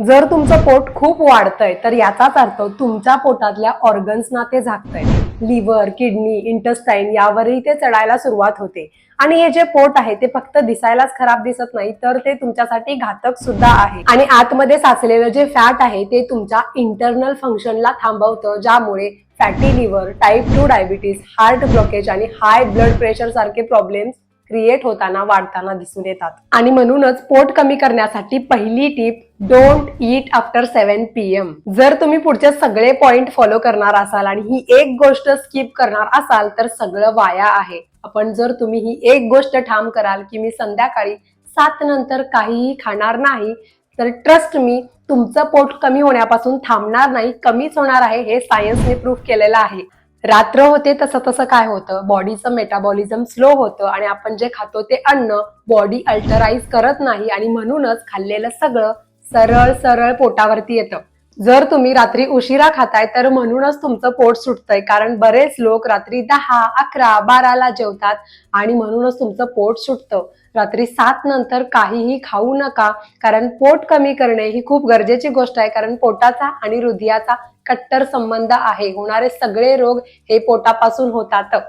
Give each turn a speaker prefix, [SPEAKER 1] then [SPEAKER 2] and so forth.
[SPEAKER 1] जर तुमचं पोट खूप वाढतंय तर याचाच अर्थ तुमच्या पोटातल्या ऑर्गन्सना ते झाकतंय. लिव्हर, किडनी, इंटेस्टाईन यावरही ते चढायला सुरुवात होते. आणि हे जे पोट आहे ते फक्त दिसायलाच खराब दिसत नाही तर ते तुमच्यासाठी घातक सुद्धा आहे. आणि आतमध्ये साचलेलं जे फॅट आहे ते तुमच्या इंटरनल फंक्शनला थांबवतं, ज्यामुळे fatty liver, type 2 diabetes, heart blockage आणि हाय ब्लड प्रेशर सारखे प्रॉब्लेम्स क्रिएट होताना वाढताना दिसून येतात. आणि म्हणूनच पोट कमी करण्यासाठी पहिली tip, don't eat after 7 PM. जर तुम्ही पुढचे सगळे पॉइंट फॉलो करणार असाल आणि ही एक गोष्ट स्किप करणार असाल तर सगळं वाया आहे. आपण जर तुम्ही ही एक गोष्ट ठाम कराल की मी संध्याकाळी 7 नंतर काहीही खाणार नाही, तर ट्रस्ट मी, तुमचं पोट कमी होण्यापासून थांबणार नाही, कमीच होणार आहे. हे सायन्सने प्रूव्ह केलेलं आहे. रात्र होते तसं तसं काय होतं, बॉडीचं मेटाबॉलिझम स्लो होतं आणि आपण जे खातो ते अन्न बॉडी अल्टराईज करत नाही आणि म्हणूनच खाल्लेलं सगळं सरळ सरळ पोटावरती येतं. जर तुम्ही रात्री उशिरा खाताय तर म्हणूनच तुमचं पोट सुटतंय, कारण बरेच लोक रात्री 10, 11, 12ला जेवतात आणि म्हणूनच तुमचं पोट सुटतं. रात्री 7 नंतर काहीही खाऊ नका, कारण पोट कमी करणे ही खूप गरजेची गोष्ट आहे, कारण पोटाचा आणि हृदयाचा कट्टर संबंध आहे. होणारे सगळे रोग हे पोटापासून होतात.